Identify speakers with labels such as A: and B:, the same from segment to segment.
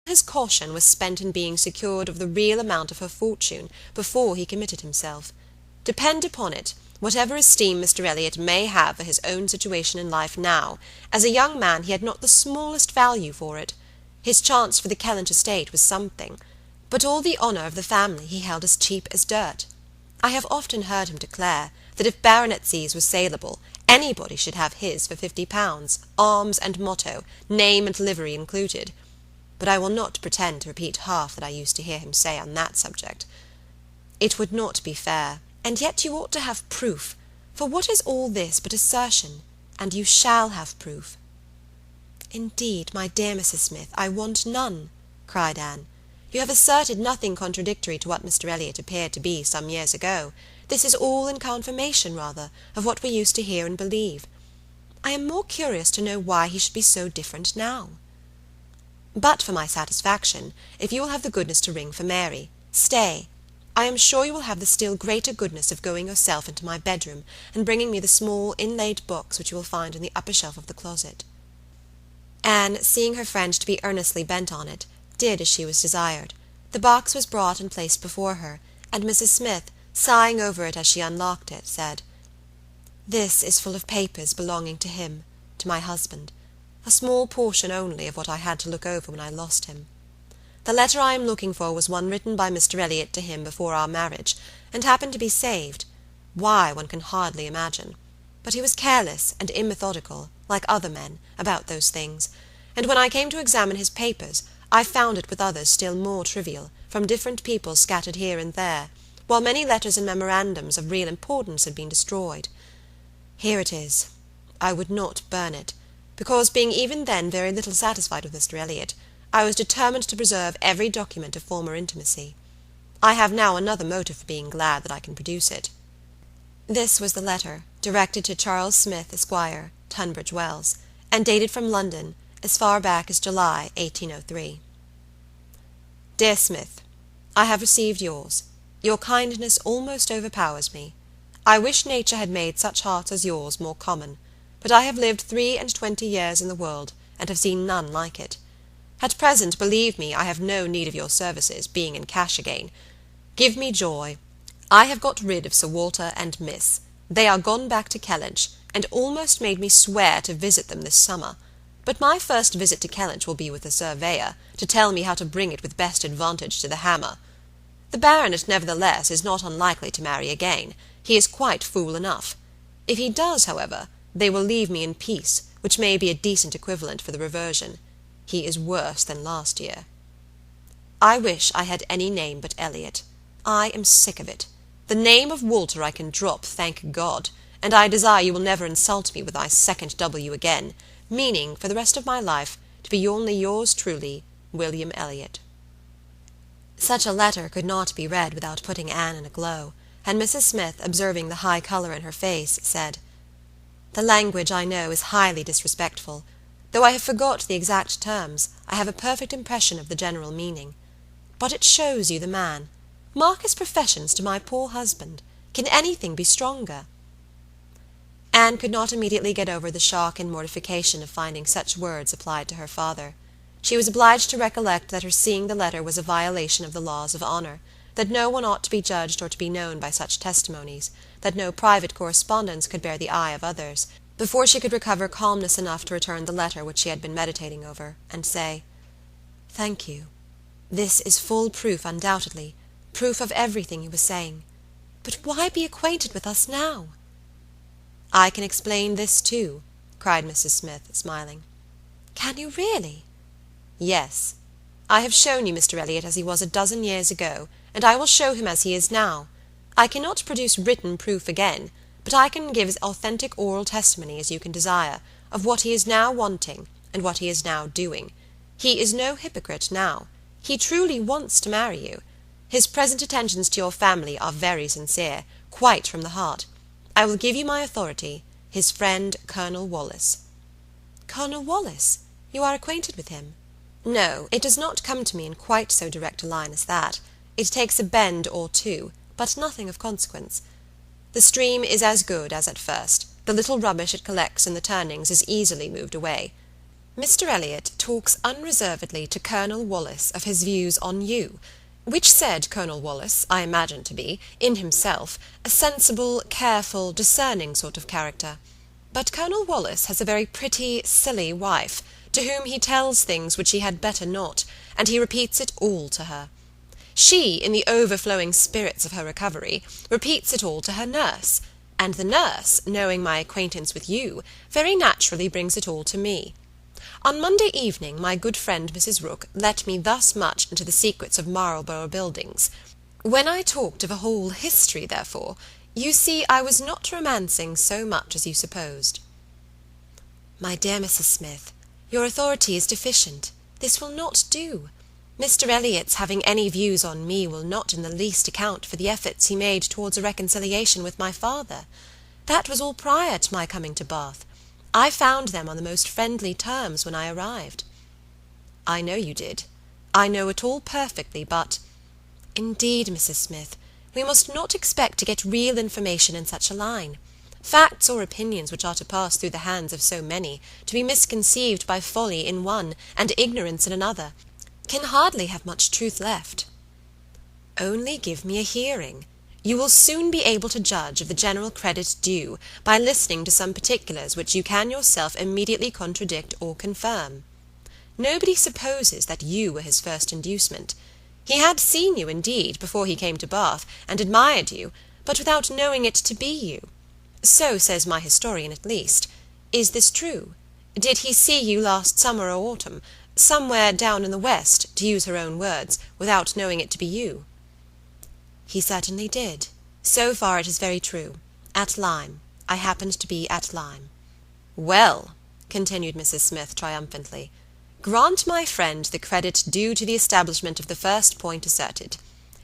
A: his caution was spent in being secured of the real amount of her fortune before he committed himself. Depend upon it, whatever esteem Mr. Elliot may have for his own situation in life now, as a young man he had not the smallest value for it. His chance for the Kellynch estate was something, but all the honour of the family he held as cheap as dirt. I have often heard him declare that if baronetcies were saleable, anybody should have his for £50, arms and motto, name and livery included. But I will not pretend to repeat half that I used to hear him say on that subject. It would not be fair, and yet you ought to have proof, for what is all this but assertion, and you shall have proof." "Indeed, my dear Mrs. Smith, I want none," cried Anne. "You have asserted nothing contradictory to what Mr. Elliot appeared to be some years ago. This is all in confirmation, rather, of what we used to hear and believe. I am more curious to know why he should be so different now. But for my satisfaction, if you will have the goodness to ring for Mary, stay. I am sure you will have the still greater goodness of going yourself into my bedroom and bringing me the small inlaid books which you will find in the upper shelf of the closet." Anne, seeing her friend to be earnestly bent on it, did as she was desired. The box was brought and placed before her, and Mrs. Smith, sighing over it as she unlocked it, said, "This is full of papers belonging to him, to my husband, a small portion only of what I had to look over when I lost him. The letter I am looking for was one written by Mr. Elliot to him before our marriage, and happened to be saved. Why, one can hardly imagine. But he was careless and immethodical, like other men, about those things, and when I came to examine his papers, I found it with others still more trivial, from different people scattered here and there, while many letters and memorandums of real importance had been destroyed. Here it is. I would not burn it, because, being even then very little satisfied with Mr. Elliot, I was determined to preserve every document of former intimacy. I have now another motive for being glad that I can produce it." This was the letter, directed to Charles Smith, Esquire, Tunbridge Wells, and dated from London, as far back as July, 1803. "Dear Smith, I have received yours. Your kindness almost overpowers me. I wish nature had made such hearts as yours more common, but I have lived 23 years in the world, and have seen none like it. At present, believe me, I have no need of your services, being in cash again. Give me joy. I have got rid of Sir Walter and Miss. They are gone back to Kellynch, and almost made me swear to visit them this summer. But my first visit to Kellynch will be with a surveyor, to tell me how to bring it with best advantage to the hammer. The baronet, nevertheless, is not unlikely to marry again. He is quite fool enough. If he does, however, they will leave me in peace, which may be a decent equivalent for the reversion. He is worse than last year. I wish I had any name but Elliot. I am sick of it. The name of Walter I can drop, thank God, and I desire you will never insult me with my second W again, meaning, for the rest of my life, to be only yours truly, William Elliot." Such a letter could not be read without putting Anne in a glow, and Mrs. Smith, observing the high colour in her face, said, "The language, I know, is highly disrespectful. Though I have forgot the exact terms, I have a perfect impression of the general meaning. But it shows you the man. Mark his professions to my poor husband. Can anything be stronger?" Anne could not immediately get over the shock and mortification of finding such words applied to her father. She was obliged to recollect that her seeing the letter was a violation of the laws of honour, that no one ought to be judged or to be known by such testimonies, that no private correspondence could bear the eye of others, before she could recover calmness enough to return the letter which she had been meditating over, and say, "Thank you. This is full proof, undoubtedly, proof of everything you were saying. But why be acquainted with us now?" "I can explain this too," cried Mrs. Smith, smiling. "Can you really?" "Yes. I have shown you Mr. Elliot as he was a dozen years ago, and I will show him as he is now. I cannot produce written proof again, but I can give as authentic oral testimony as you can desire, of what he is now wanting, and what he is now doing. He is no hypocrite now. He truly wants to marry you. His present attentions to your family are very sincere, quite from the heart. I will give you my authority, his friend Colonel Wallis." "Colonel Wallis? You are acquainted with him?" "No, it does not come to me in quite so direct a line as that. It takes a bend or two, but nothing of consequence. The stream is as good as at first. The little rubbish it collects in the turnings is easily moved away. Mr. Elliot talks unreservedly to Colonel Wallis of his views on you, which said Colonel Wallis I imagine to be, in himself, a sensible, careful, discerning sort of character. But Colonel Wallis has a very pretty, silly wife, to whom he tells things which he had better not, and he repeats it all to her. She, in the overflowing spirits of her recovery, repeats it all to her nurse, and the nurse, knowing my acquaintance with you, very naturally brings it all to me. On Monday evening my good friend Mrs. Rook let me thus much into the secrets of Marlborough Buildings. When I talked of a whole history, therefore, you see I was not romancing so much as you supposed. My dear Mrs. Smith, your authority is deficient. This will not do. Mr. Elliot's having any views on me will not in the least account for the efforts he made towards a reconciliation with my father. That was all prior to my coming to Bath. I found them on the most friendly terms when I arrived. I know you did. I know it all perfectly, but— Indeed, Mrs. Smith, we must not expect to get real information in such a line. Facts or opinions which are to pass through the hands of so many, to be misconceived by folly in one and ignorance in another, can hardly have much truth left. Only give me a hearing. You will soon be able to judge of the general credit due by listening to some particulars which you can yourself immediately contradict or confirm. Nobody supposes that you were his first inducement. He had seen you, indeed, before he came to Bath, and admired you, but without knowing it to be you. So says my historian, at least. Is this true? Did he see you last summer or autumn, somewhere down in the west, to use her own words, without knowing it to be you? He certainly did. So far it is very true. At Lyme. I happened to be at Lyme. Well, continued Mrs. Smith triumphantly, grant my friend the credit due to the establishment of the first point asserted.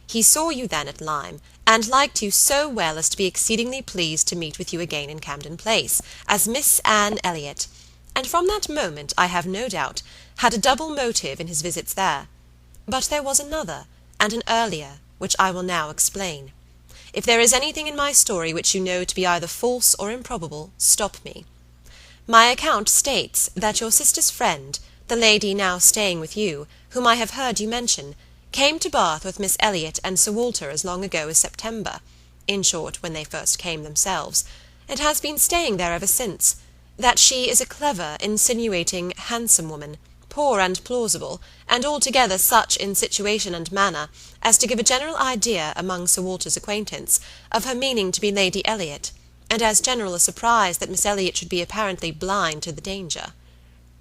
A: He saw you then at Lyme, and liked you so well as to be exceedingly pleased to meet with you again in Camden Place, as Miss Anne Elliot, and from that moment, I have no doubt, had a double motive in his visits there. But there was another, and an earlier, which I will now explain. If there is anything in my story which you know to be either false or improbable, stop me. My account states that your sister's friend, the lady now staying with you, whom I have heard you mention, came to Bath with Miss Elliot and Sir Walter as long ago as September, in short, when they first came themselves, and has been staying there ever since, that she is a clever, insinuating, handsome woman, poor and plausible, and altogether such in situation and manner as to give a general idea among Sir Walter's acquaintance of her meaning to be Lady Elliot, and as general a surprise that Miss Elliot should be apparently blind to the danger.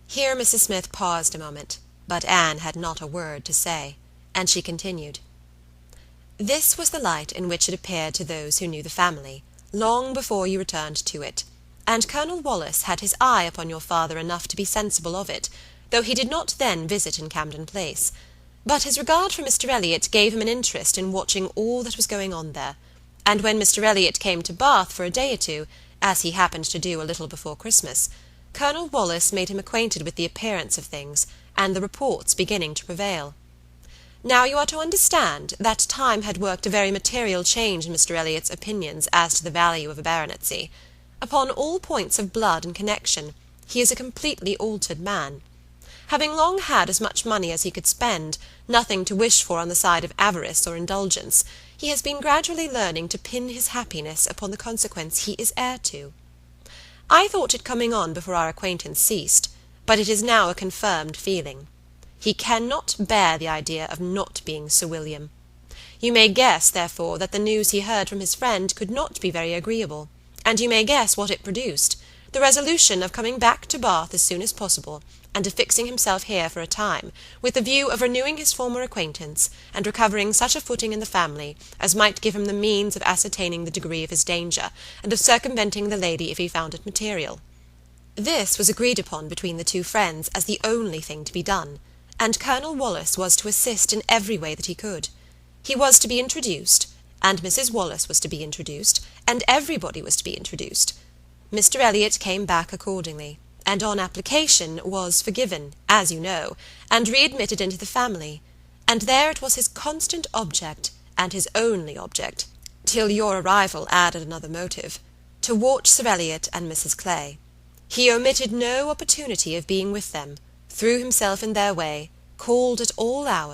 A: Here Mrs. Smith paused a moment, but Anne had not a word to say, and she continued. This was the light in which it appeared to those who knew the family, long before you returned to it, and Colonel Wallis had his eye upon your father enough to be sensible of it, though he did not then visit in Camden Place. But his regard for Mr. Elliot gave him an interest in watching all that was going on there, and when Mr. Elliot came to Bath for a day or two, as he happened to do a little before Christmas, Colonel Wallis made him acquainted with the appearance of things, and the reports beginning to prevail. Now you are to understand that time had worked a very material change in Mr. Elliot's opinions as to the value of a baronetcy. Upon all points of blood and connection, he is a completely altered man. Having long had as much money as he could spend, nothing to wish for on the side of avarice or indulgence, he has been gradually learning to pin his happiness upon the consequence he is heir to. I thought it coming on before our acquaintance ceased, but it is now a confirmed feeling. He cannot bear the idea of not being Sir William. You may guess, therefore, that the news he heard from his friend could not be very agreeable, and you may guess what it produced, the resolution of coming back to Bath as soon as possible, and of fixing himself here for a time, with the view of renewing his former acquaintance, and recovering such a footing in the family as might give him the means of ascertaining the degree of his danger, and of circumventing the lady if he found it material. This was agreed upon between the two friends as the only thing to be done, and Colonel Wallis was to assist in every way that he could. He was to be introduced, and Mrs. Wallis was to be introduced, and everybody was to be introduced. Mr. Elliot came back accordingly, and on application was forgiven, as you know, and readmitted into the family, and there it was his constant object, and his only object, till your arrival added another motive, to watch Sir Elliot and Mrs. Clay. He omitted no opportunity of being with them, threw himself in their way, called at all hours,